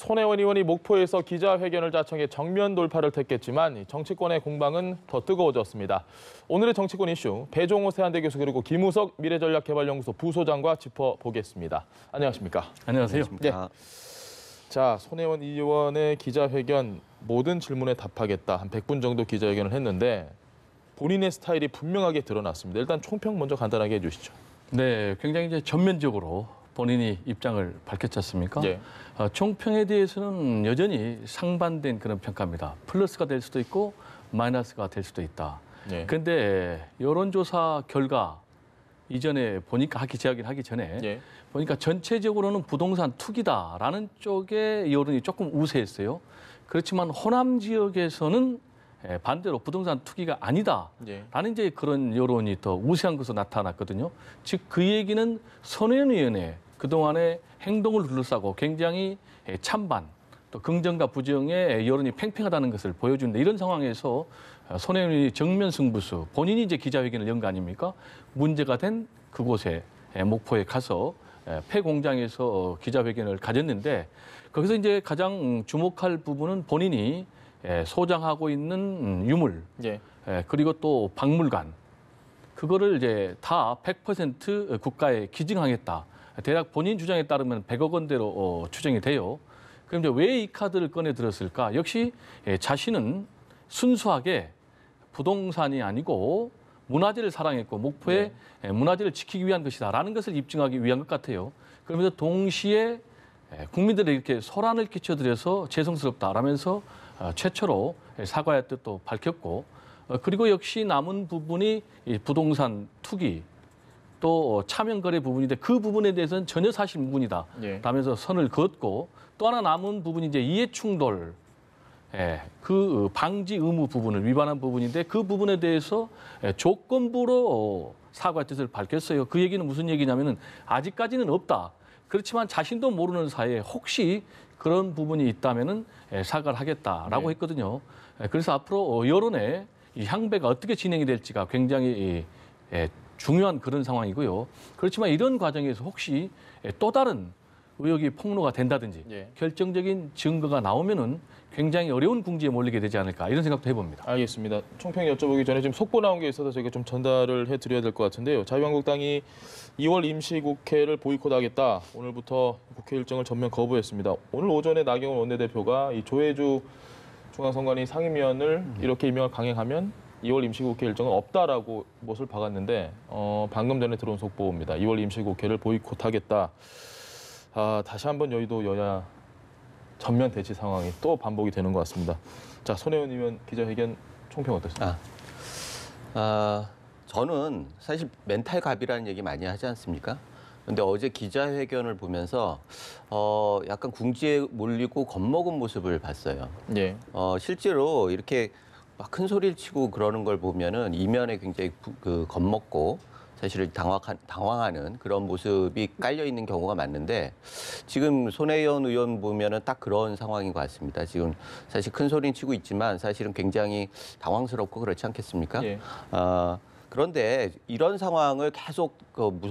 손혜원 의원이 목포에서 기자회견을 자청해 정면 돌파를 택했지만 정치권의 공방은 더 뜨거워졌습니다. 오늘의 정치권 이슈 배종호 세한대 교수 그리고 김우석 미래전략개발연구소 부소장과 짚어보겠습니다. 안녕하십니까? 안녕하세요. 네. 자, 손혜원 의원의 기자회견 모든 질문에 답하겠다. 한 100분 정도 기자회견을 했는데 본인의 스타일이 분명하게 드러났습니다. 일단 총평 먼저 간단하게 해주시죠. 네, 굉장히 이제 전면적으로 본인이 입장을 밝혔지 않습니까? 예. 총평에 대해서는 여전히 상반된 그런 평가입니다. 플러스가 될 수도 있고 마이너스가 될 수도 있다. 그런데 여론조사 결과 이전에 보니까 제약을 하기 전에 보니까 전체적으로는 부동산 투기다라는 쪽에 여론이 조금 우세했어요. 그렇지만 호남 지역에서는 반대로 부동산 투기가 아니다라는 이제 그런 여론이 더 우세한 것으로 나타났거든요. 즉 그 얘기는 손혜원 의원의 그동안의 행동을 둘러싸고 굉장히 찬반 또 긍정과 부정의 여론이 팽팽하다는 것을 보여준다. 이런 상황에서 손혜원 의원이 정면 승부수, 본인이 이제 기자회견을 연 거 아닙니까? 문제가 된 그곳에 목포에 가서 폐공장에서 기자회견을 가졌는데 거기서 이제 가장 주목할 부분은 본인이 소장하고 있는 유물, 그리고 또 박물관, 그거를 이제 다 100% 국가에 기증하겠다. 대략 본인 주장에 따르면 100억 원대로 추정이 돼요. 그럼 이제 왜 이 카드를 꺼내 들었을까? 역시 자신은 순수하게 부동산이 아니고 문화재를 사랑했고 목포의 문화재를 지키기 위한 것이다라는 것을 입증하기 위한 것 같아요. 그러면서 동시에 국민들에게 이렇게 소란을 끼쳐드려서 죄송스럽다라면서 최초로 사과의 뜻도 밝혔고, 그리고 역시 남은 부분이 이 부동산 투기 또 차명거래 부분인데 그 부분에 대해서는 전혀 사실 무근이다 라면서 선을 그었고, 또 하나 남은 부분이 이제 이해충돌 그 방지 의무 부분을 위반한 부분인데 그 부분에 대해서 조건부로 사과의 뜻을 밝혔어요. 그 얘기는 무슨 얘기냐면은 아직까지는 없다. 그렇지만 자신도 모르는 사이에 혹시 그런 부분이 있다면은 사과를 하겠다라고 했거든요. 그래서 앞으로 여론의 이 향배가 어떻게 진행이 될지가 굉장히 중요한 그런 상황이고요. 그렇지만 이런 과정에서 혹시 또 다른 의혹이 폭로가 된다든지 결정적인 증거가 나오면은 굉장히 어려운 궁지에 몰리게 되지 않을까 이런 생각도 해봅니다. 알겠습니다. 총평 여쭤보기 전에 지금 속보 나온 게 있어서 저희가 좀 전달을 해드려야 될 것 같은데요. 자유한국당이 2월 임시국회를 보이콧하겠다. 오늘부터 국회 일정을 전면 거부했습니다. 오늘 오전에 나경원 원내대표가 이 조혜주 중앙선관위 상임위원을 이렇게 임명을 강행하면 2월 임시국회 일정은 없다라고 못을 박았는데 방금 전에 들어온 속보입니다. 2월 임시국회를 보이콧하겠다. 다시 한번 여의도 여야 전면 대치 상황이 또 반복이 되는 것 같습니다. 자, 손혜원 의원 기자회견 총평 어떠십니까? 저는 사실 멘탈 갑이라는 얘기 많이 하지 않습니까? 근데 어제 기자회견을 보면서 약간 궁지에 몰리고 겁먹은 모습을 봤어요. 실제로 이렇게 막 큰 소리를 치고 그러는 걸 보면은 이면에 굉장히 겁먹고 사실은 당황하는 그런 모습이 깔려 있는 경우가 많은데 지금 손혜원 의원 보면은 딱 그런 상황인 것 같습니다. 지금 사실 큰 소리는 치고 있지만 사실은 굉장히 당황스럽고 그렇지 않겠습니까? 그런데 이런 상황을 계속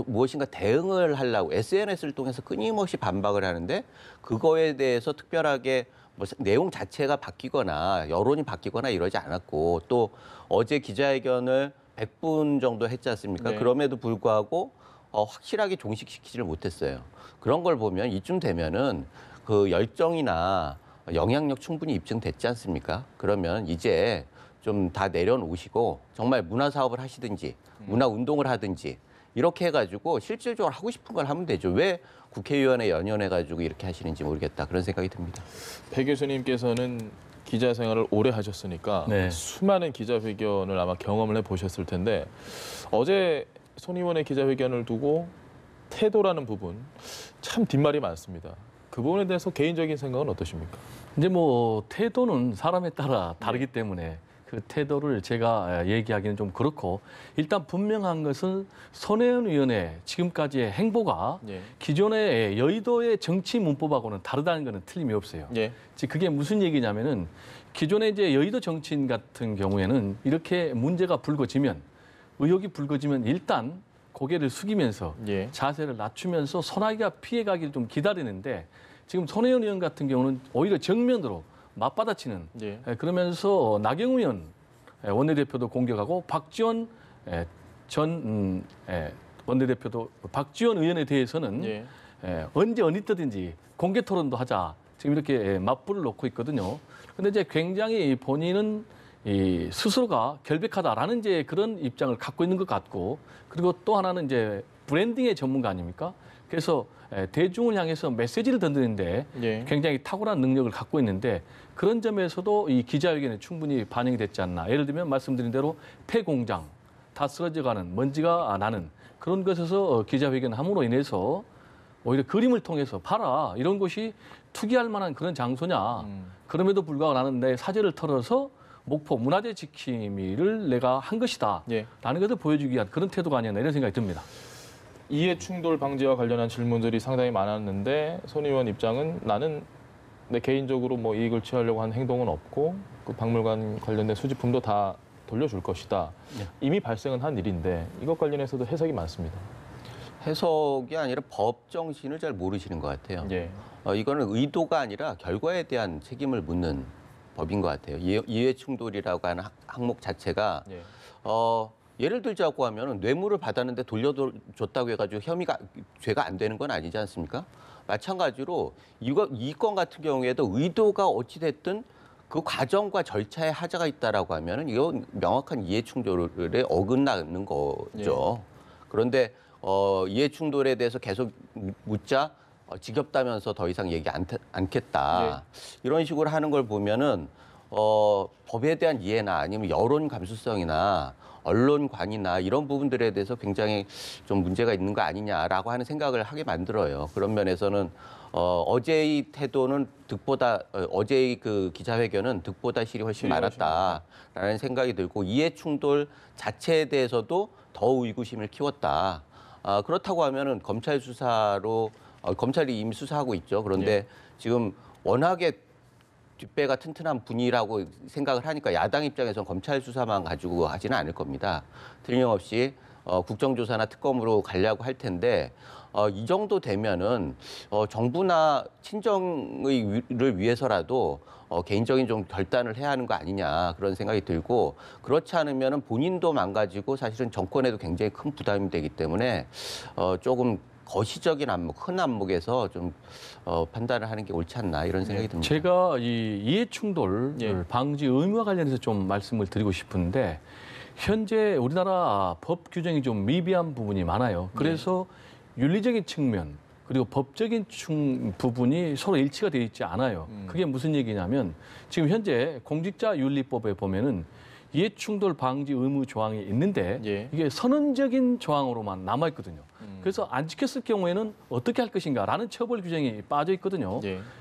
무엇인가 대응을 하려고 SNS를 통해서 끊임없이 반박을 하는데 그거에 대해서 특별하게 뭐 내용 자체가 바뀌거나 여론이 바뀌거나 이러지 않았고 또 어제 기자회견을 100분 정도 했지 않습니까? 그럼에도 불구하고 확실하게 종식시키지를 못했어요. 그런 걸 보면 이쯤 되면은 그 열정이나 영향력 충분히 입증됐지 않습니까? 그러면 이제 좀 다 내려놓으시고 정말 문화 사업을 하시든지 문화 운동을 하든지 이렇게 해가지고 실질적으로 하고 싶은 걸 하면 되죠. 왜 국회의원에 연연해가지고 이렇게 하시는지 모르겠다 그런 생각이 듭니다. 배 교수님께서는 기자 생활을 오래 하셨으니까 수많은 기자회견을 아마 경험을 해보셨을 텐데 어제 손 의원의 기자회견을 두고 태도라는 부분 참 뒷말이 많습니다. 그 부분에 대해서 개인적인 생각은 어떠십니까? 이제 뭐 태도는 사람에 따라 다르기 때문에 그 태도를 제가 얘기하기는 좀 그렇고 일단 분명한 것은 손혜원 의원의 지금까지의 행보가 기존의 여의도의 정치 문법하고는 다르다는 것은 틀림이 없어요. 즉 그게 무슨 얘기냐면은 기존의 이제 여의도 정치인 같은 경우에는 이렇게 문제가 불거지면 의혹이 불거지면 일단 고개를 숙이면서 자세를 낮추면서 소나기가 피해가기를 좀 기다리는데 지금 손혜원 의원 같은 경우는 오히려 정면으로 맞받아치는 예. 그러면서 나경원 의원 원내대표도 공격하고 박지원 전 원내대표도 박지원 의원에 대해서는 예. 언제 어느 때든지 공개 토론도 하자. 지금 이렇게 맞불을 놓고 있거든요. 근데 이제 굉장히 본인은 이 스스로가 결백하다라는 이제 그런 입장을 갖고 있는 것 같고, 그리고 또 하나는 이제 브랜딩의 전문가 아닙니까? 그래서 대중을 향해서 메시지를 던지는데 예. 굉장히 탁월한 능력을 갖고 있는데, 그런 점에서도 이 기자회견에 충분히 반영이 됐지 않나. 예를 들면 말씀드린 대로 폐공장, 다 쓰러져가는 먼지가 나는 그런 것에서 기자회견을 함으로 인해서 오히려 그림을 통해서 봐라, 이런 곳이 투기할 만한 그런 장소냐. 그럼에도 불구하고 나는 내 사제를 털어서 목포 문화재 지킴이를 내가 한 것이다. 예. 라는 것을 보여주기 위한 그런 태도가 아니었나 이런 생각이 듭니다. 이해 충돌 방지와 관련한 질문들이 상당히 많았는데 손 의원 입장은 나는 내 개인적으로 뭐 이익을 취하려고 한 행동은 없고 그 박물관 관련된 수집품도 다 돌려줄 것이다. 네. 이미 발생은 한 일인데 이것 관련해서도 해석이 많습니다. 해석이 아니라 법 정신을 잘 모르시는 것 같아요. 예. 이거는 의도가 아니라 결과에 대한 책임을 묻는 법인 것 같아요. 이해 충돌이라고 하는 항목 자체가 예. 예를 들자고 하면 뇌물을 받았는데 돌려줬다고 해가지고 죄가 안 되는 건 아니지 않습니까? 마찬가지로 이 건 같은 경우에도 의도가 어찌 됐든 그 과정과 절차에 하자가 있다라고 하면은 이건 명확한 이해 충돌에 어긋나는 거죠. 그런데 이해 충돌에 대해서 계속 묻자 지겹다면서 더 이상 얘기 않겠다. 이런 식으로 하는 걸 보면은 법에 대한 이해나 아니면 여론 감수성이나 언론관이나 이런 부분들에 대해서 굉장히 좀 문제가 있는 거 아니냐라고 하는 생각을 하게 만들어요. 그런 면에서는 어제의 태도는 어제의 그 기자회견은 득보다 실이 훨씬 많았다라는 생각이 들고, 이해 충돌 자체에 대해서도 더 의구심을 키웠다. 그렇다고 하면은 검찰 수사로 검찰이 이미 수사하고 있죠. 그런데 지금 워낙에 뒷배가 튼튼한 분이라고 생각을 하니까 야당 입장에서는 검찰 수사만 가지고 하지는 않을 겁니다. 틀림없이 국정조사나 특검으로 가려고 할 텐데 이 정도 되면은 정부나 친정을 위해서라도 개인적인 좀 결단을 해야 하는 거 아니냐 그런 생각이 들고, 그렇지 않으면은 본인도 망가지고 사실은 정권에도 굉장히 큰 부담이 되기 때문에 조금 거시적인 안목, 큰 안목에서 좀 판단을 하는 게 옳지 않나 이런 생각이 듭니다. 제가 이 이해 충돌 방지 의무와 관련해서 좀 말씀을 드리고 싶은데, 현재 우리나라 법 규정이 좀 미비한 부분이 많아요. 그래서 윤리적인 측면 그리고 법적인 부분이 서로 일치가 되어 있지 않아요. 그게 무슨 얘기냐면, 지금 현재 공직자윤리법에 보면은 이해충돌 방지 의무 조항이 있는데 이게 선언적인 조항으로만 남아 있거든요. 그래서 안 지켰을 경우에는 어떻게 할 것인가라는 처벌 규정이 빠져 있거든요.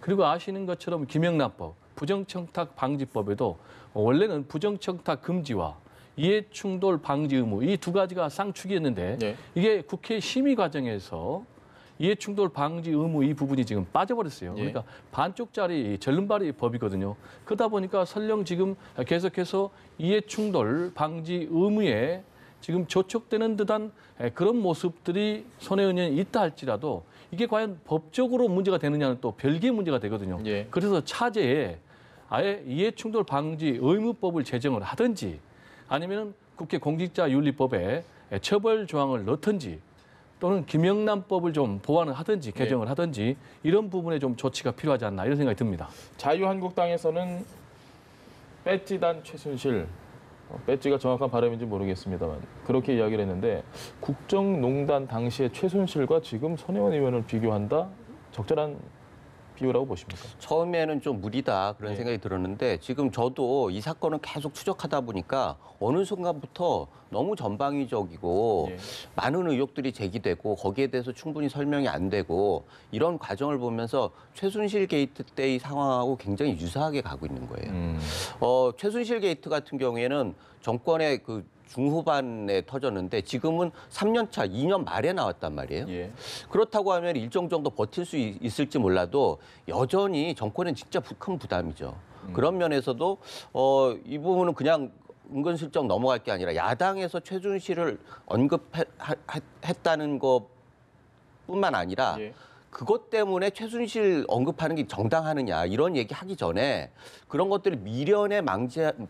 그리고 아시는 것처럼 김영란법, 부정청탁 방지법에도 원래는 부정청탁 금지와 이해충돌 방지 의무 이 두 가지가 쌍축이었는데 이게 국회 심의 과정에서 이해충돌 방지 의무 이 부분이 지금 빠져버렸어요. 그러니까 반쪽짜리 절름발이 법이거든요. 그러다 보니까 설령 지금 계속해서 이해충돌 방지 의무에 지금 저촉되는 듯한 그런 모습들이 손혜원 의원이 있다 할지라도 이게 과연 법적으로 문제가 되느냐는 또 별개의 문제가 되거든요. 그래서 차제에 아예 이해충돌 방지 의무법을 제정을 하든지 아니면 국회 공직자윤리법에 처벌 조항을 넣든지 또는 김영란법을 좀 보완을 하든지 개정을 하든지 이런 부분에 좀 조치가 필요하지 않나 이런 생각이 듭니다. 자유한국당에서는 배지단 최순실, 배지가 정확한 발음인지 모르겠습니다만 그렇게 이야기를 했는데, 국정농단 당시의 최순실과 지금 손혜원 의원을 비교한다? 적절한 비유라고 보십니까? 처음에는 좀 무리다 그런 생각이 들었는데, 지금 저도 이 사건을 계속 추적하다 보니까 어느 순간부터 너무 전방위적이고 많은 의혹들이 제기되고 거기에 대해서 충분히 설명이 안 되고 이런 과정을 보면서 최순실 게이트 때의 상황하고 굉장히 유사하게 가고 있는 거예요. 최순실 게이트 같은 경우에는 정권의 그 중후반에 터졌는데 지금은 3년 차, 2년 말에 나왔단 말이에요. 그렇다고 하면 일정 정도 버틸 수 있을지 몰라도 여전히 정권은 진짜 큰 부담이죠. 그런 면에서도 이 부분은 그냥 은근슬쩍 넘어갈 게 아니라 야당에서 최순실을 언급했다는 것뿐만 아니라 그것 때문에 최순실 언급하는 게 정당하느냐 이런 얘기 하기 전에 그런 것들을 미련에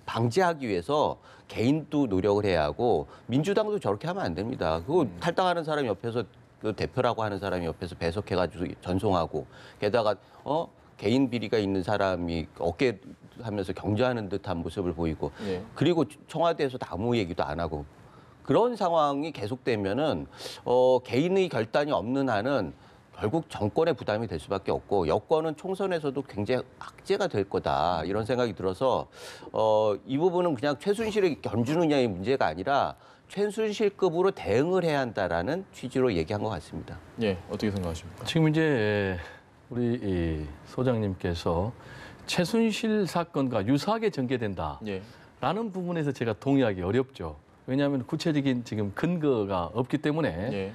방지하기 위해서 개인도 노력을 해야 하고 민주당도 저렇게 하면 안 됩니다. 그거 탈당하는 사람 옆에서 그 대표라고 하는 사람이 옆에서 배석해가지고 전송하고 게다가 개인 비리가 있는 사람이 어깨 하면서 경주하는 듯한 모습을 보이고 그리고 청와대에서도 아무 얘기도 안 하고 그런 상황이 계속되면은 개인의 결단이 없는 한은 결국 정권의 부담이 될 수밖에 없고 여권은 총선에서도 굉장히 악재가 될 거다 이런 생각이 들어서 이 부분은 그냥 최순실을 견주느냐의 문제가 아니라 최순실급으로 대응을 해야 한다라는 취지로 얘기한 것 같습니다. 예, 어떻게 생각하십니까? 지금 이제 우리 이 소장님께서 최순실 사건과 유사하게 전개된다라는 부분에서 제가 동의하기 어렵죠. 왜냐하면 구체적인 지금 근거가 없기 때문에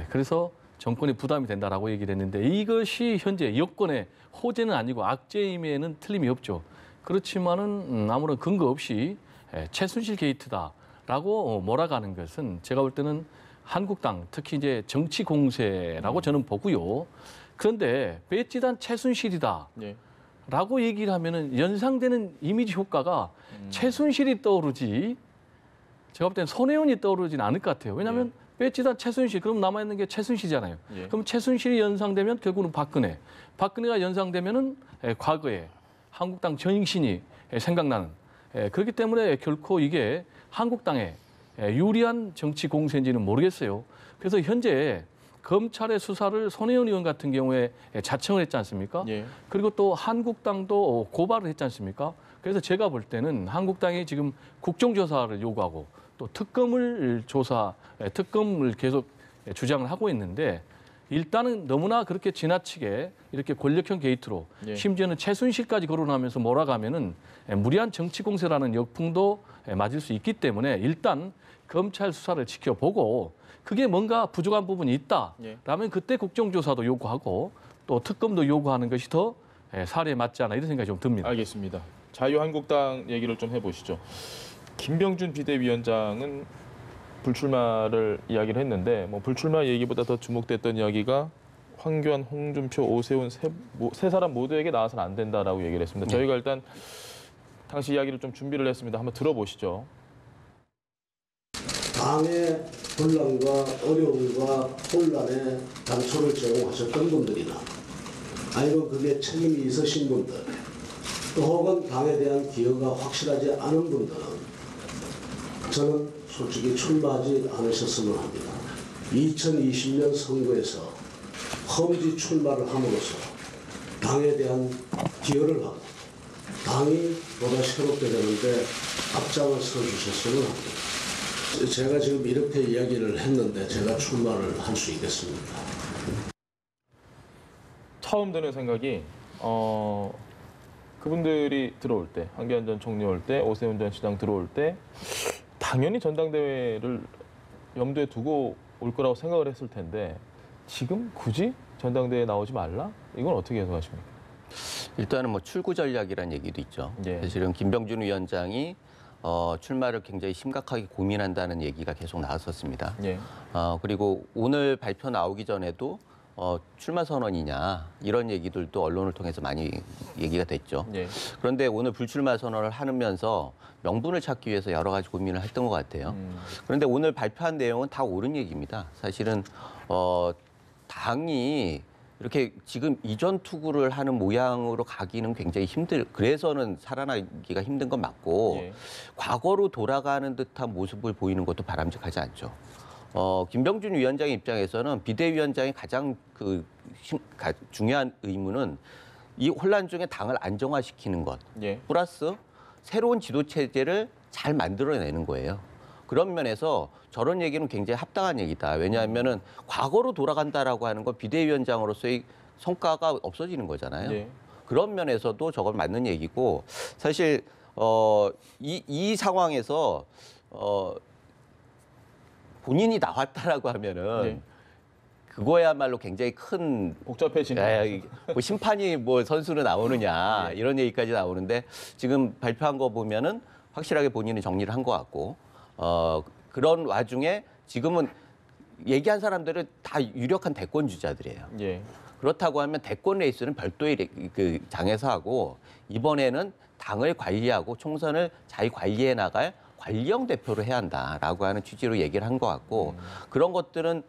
그래서 정권의 부담이 된다라고 얘기를 했는데 이것이 현재 여권의 호재는 아니고 악재임에는 틀림이 없죠. 그렇지만은 아무런 근거 없이 최순실 게이트다라고 몰아가는 것은 제가 볼 때는 한국당 특히 이제 정치 공세라고 저는 보고요. 그런데 배지단 최순실이다. 라고 얘기를 하면은 연상되는 이미지 효과가 최순실이 떠오르지 제가 볼 때는 손혜원이 떠오르지는 않을 것 같아요. 왜냐하면 배지단 최순실, 그럼 남아있는 게 최순실이잖아요. 그럼 최순실이 연상되면 결국은 박근혜가 연상되면은 과거에 한국당 전신이 생각나는 그렇기 때문에 결코 이게 한국당에 유리한 정치 공세인지는 모르겠어요. 그래서 현재 검찰의 수사를 손혜원 의원 같은 경우에 자청을 했지 않습니까? 그리고 또 한국당도 고발을 했지 않습니까? 그래서 제가 볼 때는 한국당이 지금 국정조사를 요구하고 또 특검을 계속 주장을 하고 있는데 일단은 너무나 그렇게 지나치게 이렇게 권력형 게이트로 심지어는 최순실까지 거론하면서 몰아가면은 무리한 정치 공세라는 역풍도 맞을 수 있기 때문에 일단 검찰 수사를 지켜보고 그게 뭔가 부족한 부분이 있다라면 그때 국정조사도 요구하고 또 특검도 요구하는 것이 더 사례에 맞지 않아 이런 생각이 좀 듭니다. 알겠습니다. 자유한국당 얘기를 좀 해보시죠. 김병준 비대위원장은 불출마를 이야기를 했는데 불출마 얘기보다 더 주목됐던 이야기가 황교안, 홍준표, 오세훈 세 사람 모두에게 나와서는 안 된다라고 얘기를 했습니다. 저희가 일단 당시 이야기를 좀 준비를 했습니다. 한번 들어보시죠. 당의 분란과 어려움과 혼란에 단초를 제공하셨던 분들이나 아니면 그게 책임이 있으신 분들 또 혹은 당에 대한 기여가 확실하지 않은 분들은 저는 솔직히 출마하지 않으셨으면 합니다. 2020년 선거에서 험지 출마를 함으로써 당에 대한 기여를 하고 당이 보다 새롭게 되는데 앞장을 서주셨으면 합니다. 제가 지금 이렇게 이야기를 했는데 제가 출마를 할 수 있겠습니까? 처음 드는 생각이 그분들이 들어올 때, 황교안 전 총리 올 때, 오세훈 전 시장 들어올 때 당연히 전당대회를 염두에 두고 올 거라고 생각을 했을 텐데 지금 굳이 전당대회에 나오지 말라? 이건 어떻게 해석하십니까? 일단은 출구 전략이라는 얘기도 있죠. 사실은 김병준 위원장이 출마를 굉장히 심각하게 고민한다는 얘기가 계속 나왔었습니다. 그리고 오늘 발표 나오기 전에도 출마 선언이냐 이런 얘기들도 언론을 통해서 많이 얘기가 됐죠. 그런데 오늘 불출마 선언을 하면서 명분을 찾기 위해서 여러 가지 고민을 했던 것 같아요. 그런데 오늘 발표한 내용은 다 옳은 얘기입니다. 사실은 당이 이렇게 지금 이전 투구를 하는 모양으로 가기는 굉장히 그래서는 살아나기가 힘든 건 맞고 과거로 돌아가는 듯한 모습을 보이는 것도 바람직하지 않죠. 김병준 위원장의 입장에서는 비대위원장이 가장 중요한 의무는 이 혼란 중에 당을 안정화시키는 것, 플러스 새로운 지도 체제를 잘 만들어내는 거예요. 그런 면에서 저런 얘기는 굉장히 합당한 얘기다. 왜냐하면은 과거로 돌아간다라고 하는 건 비대위원장으로서의 성과가 없어지는 거잖아요. 그런 면에서도 저건 맞는 얘기고 사실 이 상황에서 본인이 나왔다라고 하면은 그거야말로 굉장히 큰 복잡해지는 심판이 선수로 나오느냐 이런 얘기까지 나오는데 지금 발표한 거 보면은 확실하게 본인이 정리를 한 것 같고 그런 와중에 지금은 얘기한 사람들은 다 유력한 대권 주자들이에요. 그렇다고 하면 대권 레이스는 별도의 그 장에서 하고 이번에는 당을 관리하고 총선을 잘 관리해 나갈 관리형 대표를 해야 한다라고 하는 취지로 얘기를 한 것 같고 그런 것들은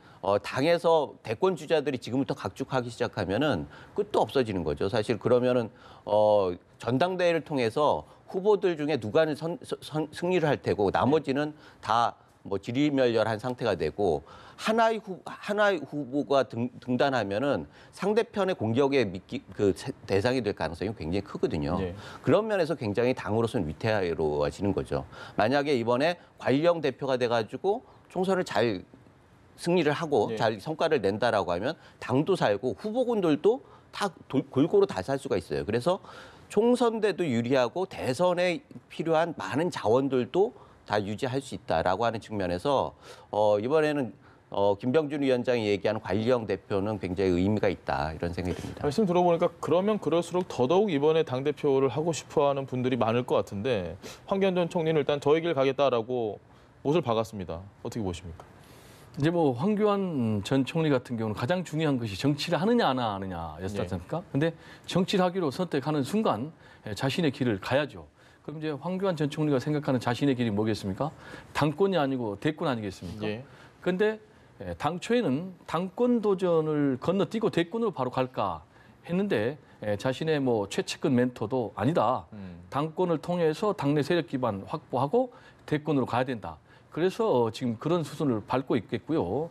당에서 대권 주자들이 지금부터 각축하기 시작하면은 끝도 없어지는 거죠. 사실 그러면은 전당대회를 통해서 후보들 중에 누가는 승리를 할 테고 나머지는 다 뭐 지리멸렬한 상태가 되고 하나의 후보가 등단하면은 상대편의 공격의 대상이 될 가능성이 굉장히 크거든요. 네. 그런 면에서 굉장히 당으로서는 위태로워지는 거죠. 만약에 이번에 관리형 대표가 돼가지고 총선을 잘 승리를 하고 네. 잘 성과를 낸다라고 하면 당도 살고 후보군들도 다 골고루 다 살 수가 있어요. 그래서 총선 때도 유리하고 대선에 필요한 많은 자원들도 다 유지할 수 있다라고 하는 측면에서 이번에는 김병준 위원장이 얘기하는 관리형 대표는 굉장히 의미가 있다 이런 생각이 듭니다. 말씀 들어보니까 그러면 그럴수록 더더욱 이번에 당대표를 하고 싶어하는 분들이 많을 것 같은데 황교안 전 총리는 일단 저 길 가겠다라고 못을 박았습니다. 어떻게 보십니까? 이제 뭐 황교안 전 총리 같은 경우는 가장 중요한 것이 정치를 하느냐 안 하느냐였지 않습니까? 근데 정치를 하기로 선택하는 순간 자신의 길을 가야죠. 그럼 이제 황교안 전 총리가 생각하는 자신의 길이 뭐겠습니까? 당권이 아니고 대권 아니겠습니까? 그런데 당초에는 당권 도전을 건너뛰고 대권으로 바로 갈까 했는데 자신의 뭐 최측근 멘토도 아니다. 당권을 통해서 당내 세력 기반 확보하고 대권으로 가야 된다. 그래서 지금 그런 수순을 밟고 있겠고요.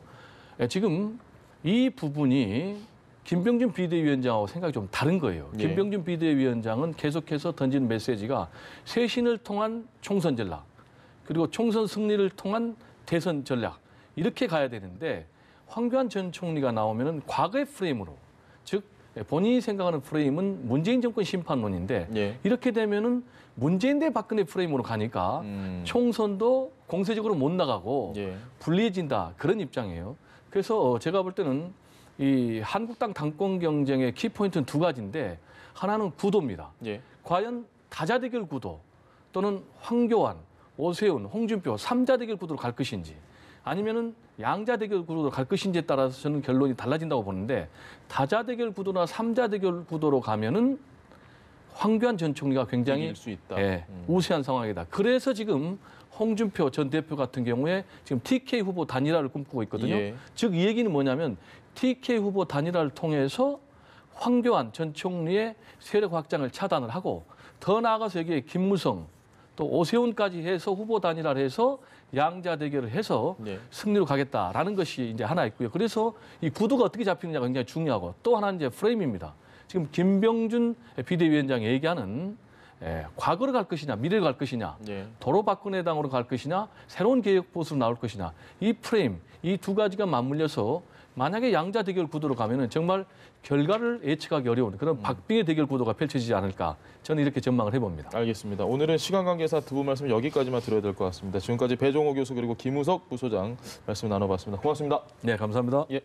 지금 이 부분이 김병준 비대위원장하고 생각이 좀 다른 거예요. 네. 김병준 비대위원장은 계속해서 던진 메시지가 쇄신을 통한 총선 전략, 그리고 총선 승리를 통한 대선 전략 이렇게 가야 되는데 황교안 전 총리가 나오면은 과거의 프레임으로, 즉 본인이 생각하는 프레임은 문재인 정권 심판론인데 네. 이렇게 되면은 문재인 대 박근혜 프레임으로 가니까 총선도 공세적으로 못 나가고 불리해진다 그런 입장이에요. 그래서 제가 볼 때는 이 한국당 당권 경쟁의 키포인트는 두 가지인데 하나는 구도입니다. 과연 다자 대결 구도 또는 황교안, 오세훈, 홍준표 3자 대결 구도로 갈 것인지 아니면은 양자 대결 구도로 갈 것인지에 따라서 저는 결론이 달라진다고 보는데 다자 대결 구도나 3자 대결 구도로 가면은 황교안 전 총리가 굉장히 우세한 상황이다. 그래서 지금 홍준표 전 대표 같은 경우에 지금 TK 후보 단일화를 꿈꾸고 있거든요. 즉 이 얘기는 뭐냐면 TK 후보 단일화를 통해서 황교안 전 총리의 세력 확장을 차단을 하고 더 나아가서 여기에 김무성 또 오세훈까지 해서 후보 단일화를 해서 양자 대결을 해서 승리로 가겠다라는 것이 이제 하나 있고요. 그래서 이 구도가 어떻게 잡히느냐가 굉장히 중요하고 또 하나는 이제 프레임입니다. 지금 김병준 비대위원장이 얘기하는 과거로 갈 것이냐, 미래로 갈 것이냐, 도로박근혜당으로 갈 것이냐, 새로운 개혁 보수로 나올 것이냐, 이 프레임, 이 두 가지가 맞물려서 만약에 양자 대결 구도로 가면은 정말 결과를 예측하기 어려운 그런 박빙의 대결 구도가 펼쳐지지 않을까 저는 이렇게 전망을 해봅니다. 알겠습니다. 오늘은 시간 관계상 두 분 말씀 여기까지만 드려야 될 것 같습니다. 지금까지 배종호 교수 그리고 김우석 부소장 말씀 나눠봤습니다. 고맙습니다. 네, 감사합니다. 예.